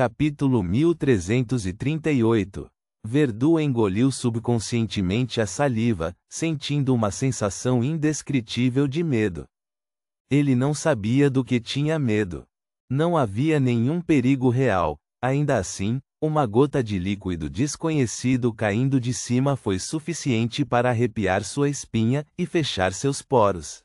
Capítulo 1338. Verdu engoliu subconscientemente a saliva, sentindo uma sensação indescritível de medo. Ele não sabia do que tinha medo. Não havia nenhum perigo real. Ainda assim, uma gota de líquido desconhecido caindo de cima foi suficiente para arrepiar sua espinha e fechar seus poros.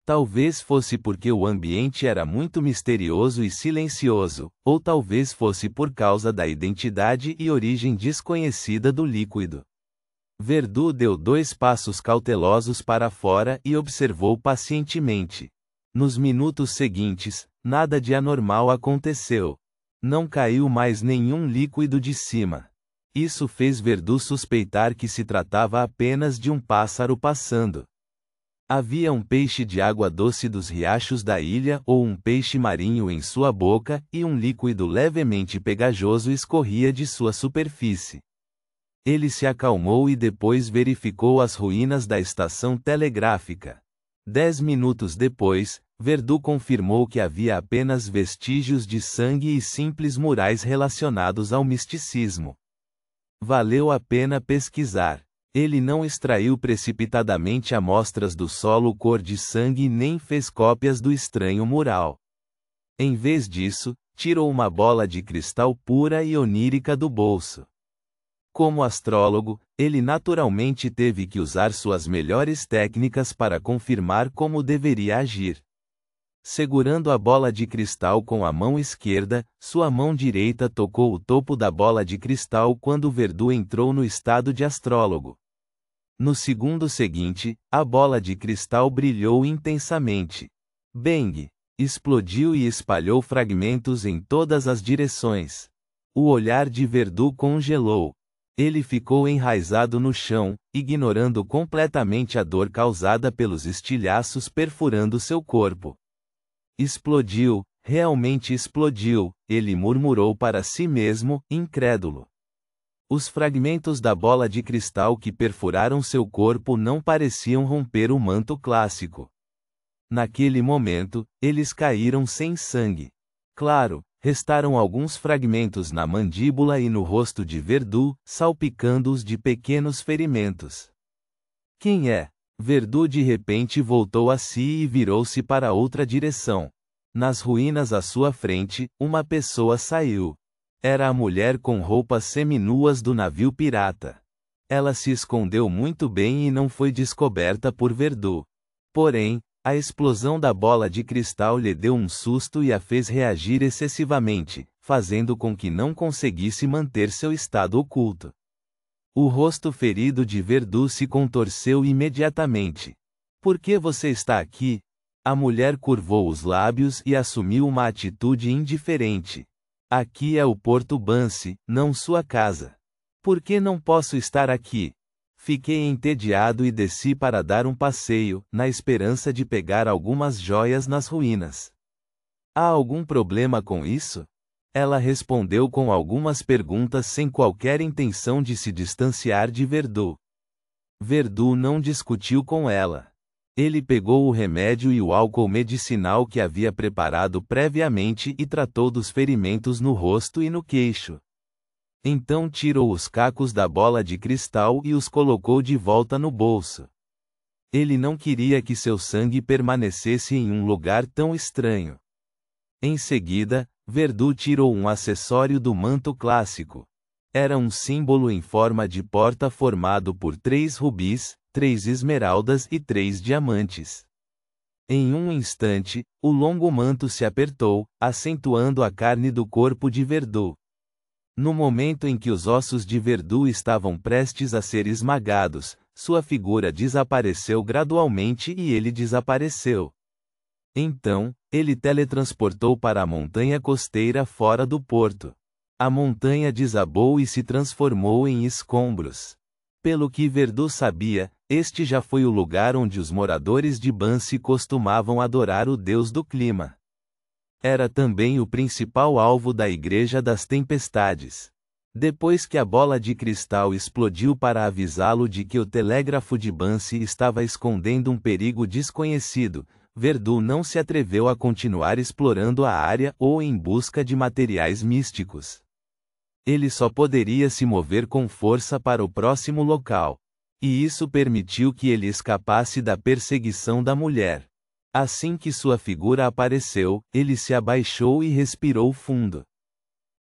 Talvez fosse porque o ambiente era muito misterioso e silencioso, ou talvez fosse por causa da identidade e origem desconhecida do líquido. Verdu deu 2 passos cautelosos para fora e observou pacientemente. Nos minutos seguintes, nada de anormal aconteceu. Não caiu mais nenhum líquido de cima. Isso fez Verdu suspeitar que se tratava apenas de um pássaro passando. Havia um peixe de água doce dos riachos da ilha ou um peixe marinho em sua boca, e um líquido levemente pegajoso escorria de sua superfície. Ele se acalmou e depois verificou as ruínas da estação telegráfica. 10 minutos depois, Verdu confirmou que havia apenas vestígios de sangue e simples murais relacionados ao misticismo. Valeu a pena pesquisar. Ele não extraiu precipitadamente amostras do solo cor de sangue nem fez cópias do estranho mural. Em vez disso, tirou uma bola de cristal pura e onírica do bolso. Como astrólogo, ele naturalmente teve que usar suas melhores técnicas para confirmar como deveria agir. Segurando a bola de cristal com a mão esquerda, sua mão direita tocou o topo da bola de cristal quando Verdu entrou no estado de astrólogo. No segundo seguinte, a bola de cristal brilhou intensamente. Bang! Explodiu e espalhou fragmentos em todas as direções. O olhar de Verdu congelou. Ele ficou enraizado no chão, ignorando completamente a dor causada pelos estilhaços perfurando seu corpo. Explodiu, realmente explodiu, ele murmurou para si mesmo, incrédulo. Os fragmentos da bola de cristal que perfuraram seu corpo não pareciam romper o manto clássico. Naquele momento, eles caíram sem sangue. Claro, restaram alguns fragmentos na mandíbula e no rosto de Verdu, salpicando-os de pequenos ferimentos. Quem é? Verdu de repente voltou a si e virou-se para outra direção. Nas ruínas à sua frente, uma pessoa saiu. Era a mulher com roupas seminuas do navio pirata. Ela se escondeu muito bem e não foi descoberta por Verdu. Porém, a explosão da bola de cristal lhe deu um susto e a fez reagir excessivamente, fazendo com que não conseguisse manter seu estado oculto. O rosto ferido de Verdu se contorceu imediatamente. Por que você está aqui? A mulher curvou os lábios e assumiu uma atitude indiferente. Aqui é o Porto Bansi, não sua casa. Por que não posso estar aqui? Fiquei entediado e desci para dar um passeio, na esperança de pegar algumas joias nas ruínas. Há algum problema com isso? Ela respondeu com algumas perguntas sem qualquer intenção de se distanciar de Verdu. Verdu não discutiu com ela. Ele pegou o remédio e o álcool medicinal que havia preparado previamente e tratou dos ferimentos no rosto e no queixo. Então tirou os cacos da bola de cristal e os colocou de volta no bolso. Ele não queria que seu sangue permanecesse em um lugar tão estranho. Em seguida, Verdu tirou um acessório do manto clássico. Era um símbolo em forma de porta formado por 3 rubis, 3 esmeraldas e 3 diamantes. Em um instante, o longo manto se apertou, acentuando a carne do corpo de Verdu. No momento em que os ossos de Verdu estavam prestes a ser esmagados, sua figura desapareceu gradualmente e ele desapareceu. Então, ele teletransportou para a montanha costeira fora do porto. A montanha desabou e se transformou em escombros. Pelo que Verdu sabia, este já foi o lugar onde os moradores de Bansi costumavam adorar o deus do clima. Era também o principal alvo da Igreja das Tempestades. Depois que a bola de cristal explodiu para avisá-lo de que o telégrafo de Bansi estava escondendo um perigo desconhecido, Verdu não se atreveu a continuar explorando a área ou em busca de materiais místicos. Ele só poderia se mover com força para o próximo local. E isso permitiu que ele escapasse da perseguição da mulher. Assim que sua figura apareceu, ele se abaixou e respirou fundo.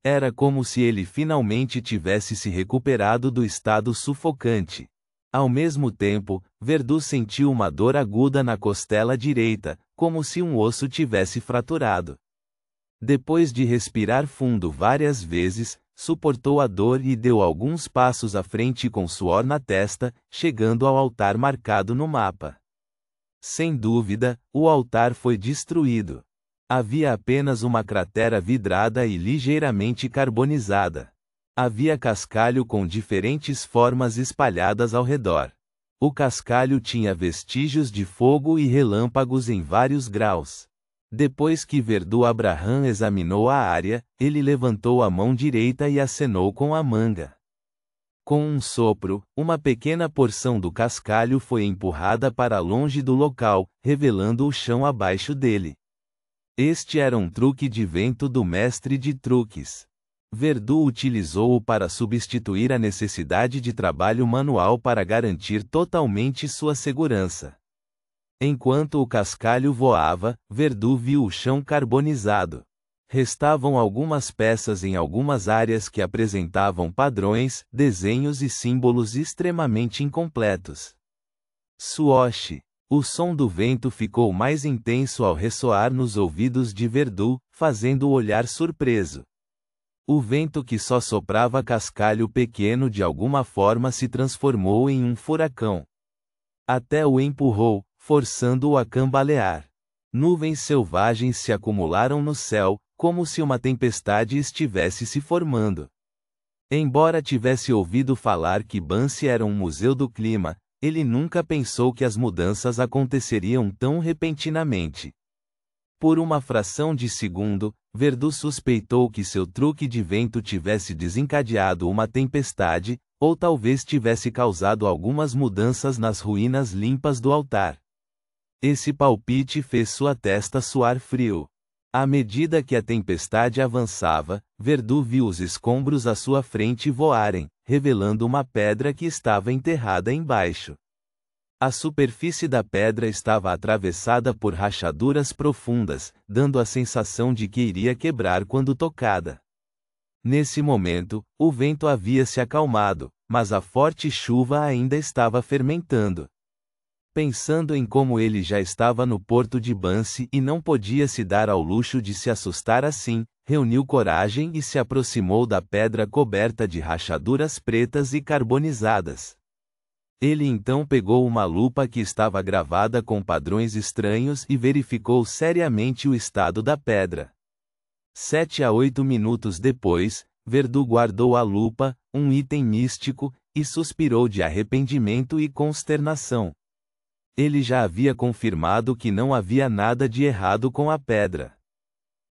Era como se ele finalmente tivesse se recuperado do estado sufocante. Ao mesmo tempo, Verdu sentiu uma dor aguda na costela direita, como se um osso tivesse fraturado. Depois de respirar fundo várias vezes, suportou a dor e deu alguns passos à frente com suor na testa, chegando ao altar marcado no mapa. Sem dúvida, o altar foi destruído. Havia apenas uma cratera vidrada e ligeiramente carbonizada. Havia cascalho com diferentes formas espalhadas ao redor. O cascalho tinha vestígios de fogo e relâmpagos em vários graus. Depois que Verdu Abraham examinou a área, ele levantou a mão direita e acenou com a manga. Com um sopro, uma pequena porção do cascalho foi empurrada para longe do local, revelando o chão abaixo dele. Este era um truque de vento do mestre de truques. Verdu utilizou-o para substituir a necessidade de trabalho manual para garantir totalmente sua segurança. Enquanto o cascalho voava, Verdu viu o chão carbonizado. Restavam algumas peças em algumas áreas que apresentavam padrões, desenhos e símbolos extremamente incompletos. Swoosh! O som do vento ficou mais intenso ao ressoar nos ouvidos de Verdu, fazendo-o olhar surpreso. O vento que só soprava cascalho pequeno de alguma forma se transformou em um furacão. Até o empurrou, forçando-o a cambalear. Nuvens selvagens se acumularam no céu, como se uma tempestade estivesse se formando. Embora tivesse ouvido falar que Bansi era um museu do clima, ele nunca pensou que as mudanças aconteceriam tão repentinamente. Por uma fração de segundo, Verdu suspeitou que seu truque de vento tivesse desencadeado uma tempestade, ou talvez tivesse causado algumas mudanças nas ruínas limpas do altar. Esse palpite fez sua testa suar frio. À medida que a tempestade avançava, Verdu viu os escombros à sua frente voarem, revelando uma pedra que estava enterrada embaixo. A superfície da pedra estava atravessada por rachaduras profundas, dando a sensação de que iria quebrar quando tocada. Nesse momento, o vento havia se acalmado, mas a forte chuva ainda estava fermentando. Pensando em como ele já estava no porto de Bansi e não podia se dar ao luxo de se assustar assim, reuniu coragem e se aproximou da pedra coberta de rachaduras pretas e carbonizadas. Ele então pegou uma lupa que estava gravada com padrões estranhos e verificou seriamente o estado da pedra. 7 a 8 minutos depois, Verdu guardou a lupa, um item místico, e suspirou de arrependimento e consternação. Ele já havia confirmado que não havia nada de errado com a pedra.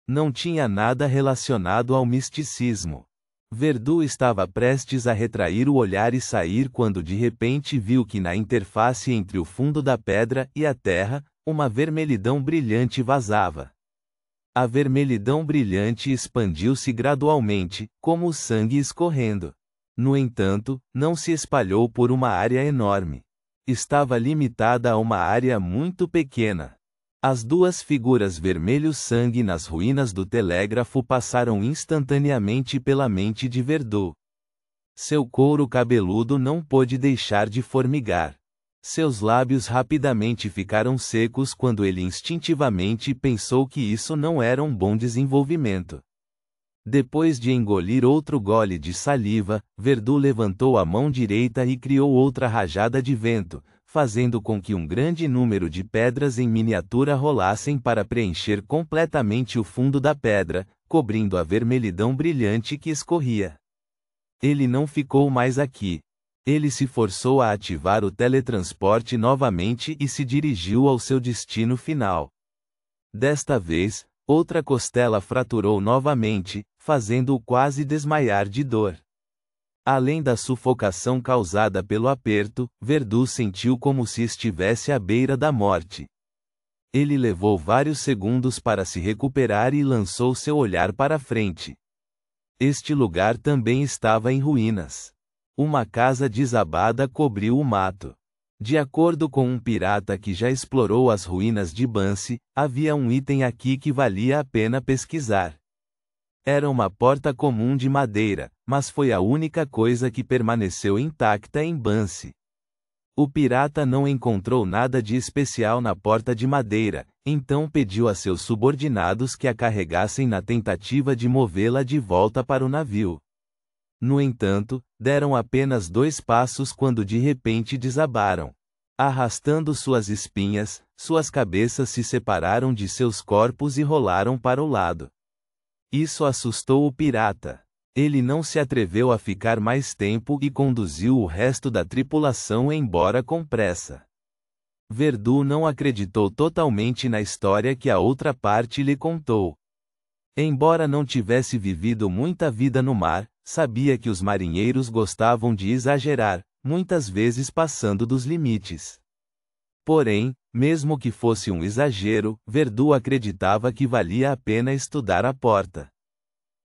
Não tinha nada relacionado ao misticismo. Verdu estava prestes a retrair o olhar e sair quando de repente viu que na interface entre o fundo da pedra e a terra, uma vermelhidão brilhante vazava. A vermelhidão brilhante expandiu-se gradualmente, como o sangue escorrendo. No entanto, não se espalhou por uma área enorme. Estava limitada a uma área muito pequena. As duas figuras vermelho-sangue nas ruínas do telégrafo passaram instantaneamente pela mente de Verdu. Seu couro cabeludo não pôde deixar de formigar. Seus lábios rapidamente ficaram secos quando ele instintivamente pensou que isso não era um bom desenvolvimento. Depois de engolir outro gole de saliva, Verdu levantou a mão direita e criou outra rajada de vento, fazendo com que um grande número de pedras em miniatura rolassem para preencher completamente o fundo da pedra, cobrindo a vermelhidão brilhante que escorria. Ele não ficou mais aqui. Ele se forçou a ativar o teletransporte novamente e se dirigiu ao seu destino final. Desta vez, outra costela fraturou novamente, fazendo-o quase desmaiar de dor. Além da sufocação causada pelo aperto, Verdu sentiu como se estivesse à beira da morte. Ele levou vários segundos para se recuperar e lançou seu olhar para frente. Este lugar também estava em ruínas. Uma casa desabada cobriu o mato. De acordo com um pirata que já explorou as ruínas de Bansi, havia um item aqui que valia a pena pesquisar. Era uma porta comum de madeira, mas foi a única coisa que permaneceu intacta em Bansi. O pirata não encontrou nada de especial na porta de madeira, então pediu a seus subordinados que a carregassem na tentativa de movê-la de volta para o navio. No entanto, deram apenas 2 passos quando de repente desabaram. Arrastando suas espinhas, suas cabeças se separaram de seus corpos e rolaram para o lado. Isso assustou o pirata. Ele não se atreveu a ficar mais tempo e conduziu o resto da tripulação embora com pressa. Verdu não acreditou totalmente na história que a outra parte lhe contou. Embora não tivesse vivido muita vida no mar, sabia que os marinheiros gostavam de exagerar, muitas vezes passando dos limites. Porém, mesmo que fosse um exagero, Verdu acreditava que valia a pena estudar a porta.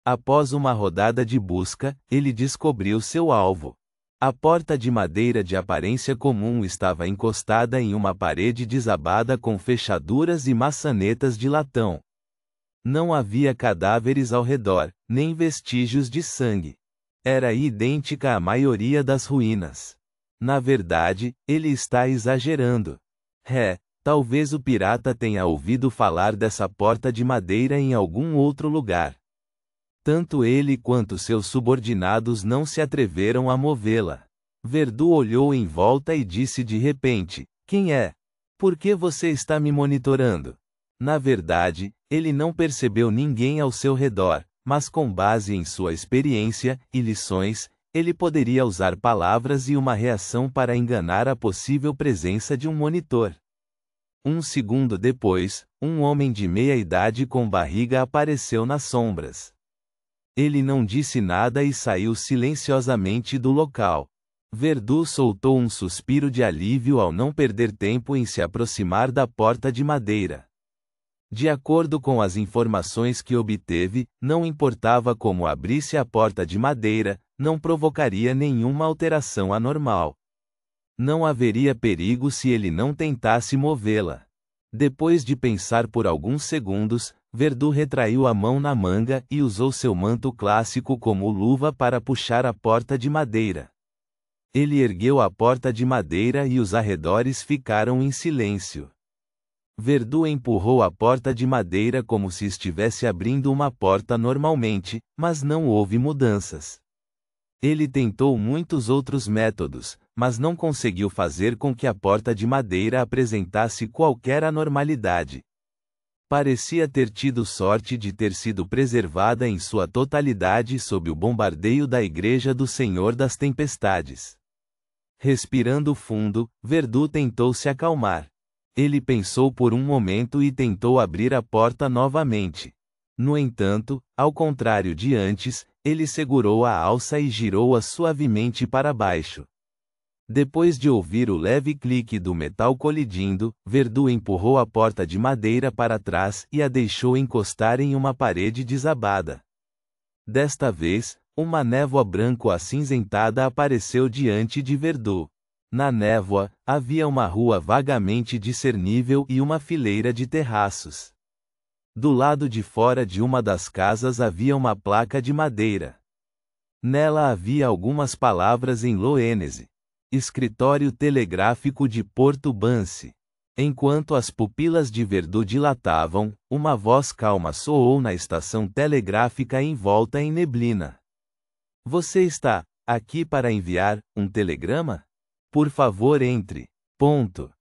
Após uma rodada de busca, ele descobriu seu alvo. A porta de madeira de aparência comum estava encostada em uma parede desabada com fechaduras e maçanetas de latão. Não havia cadáveres ao redor, nem vestígios de sangue. Era idêntica à maioria das ruínas. Na verdade, ele está exagerando. Talvez o pirata tenha ouvido falar dessa porta de madeira em algum outro lugar. Tanto ele quanto seus subordinados não se atreveram a movê-la. Verdu olhou em volta e disse de repente: "Quem é? Por que você está me monitorando?" Na verdade, ele não percebeu ninguém ao seu redor, mas com base em sua experiência e lições, ele poderia usar palavras e uma reação para enganar a possível presença de um monitor. Um segundo depois, um homem de meia-idade com barriga apareceu nas sombras. Ele não disse nada e saiu silenciosamente do local. Verdu soltou um suspiro de alívio ao não perder tempo em se aproximar da porta de madeira. De acordo com as informações que obteve, não importava como abrisse a porta de madeira, não provocaria nenhuma alteração anormal. Não haveria perigo se ele não tentasse movê-la. Depois de pensar por alguns segundos, Verdu retraiu a mão na manga e usou seu manto clássico como luva para puxar a porta de madeira. Ele ergueu a porta de madeira e os arredores ficaram em silêncio. Verdu empurrou a porta de madeira como se estivesse abrindo uma porta normalmente, mas não houve mudanças. Ele tentou muitos outros métodos, mas não conseguiu fazer com que a porta de madeira apresentasse qualquer anormalidade. Parecia ter tido sorte de ter sido preservada em sua totalidade sob o bombardeio da Igreja do Senhor das Tempestades. Respirando fundo, Verdu tentou se acalmar. Ele pensou por um momento e tentou abrir a porta novamente. No entanto, ao contrário de antes, ele segurou a alça e girou-a suavemente para baixo. Depois de ouvir o leve clique do metal colidindo, Verdu empurrou a porta de madeira para trás e a deixou encostar em uma parede desabada. Desta vez, uma névoa branco-acinzentada apareceu diante de Verdu. Na névoa, havia uma rua vagamente discernível e uma fileira de terraços. Do lado de fora de uma das casas havia uma placa de madeira. Nela havia algumas palavras em loenese. Escritório Telegráfico de Porto Bansi. Enquanto as pupilas de Verdu dilatavam, uma voz calma soou na estação telegráfica envolta em neblina. "Você está aqui para enviar um telegrama? Por favor, entre. Ponto.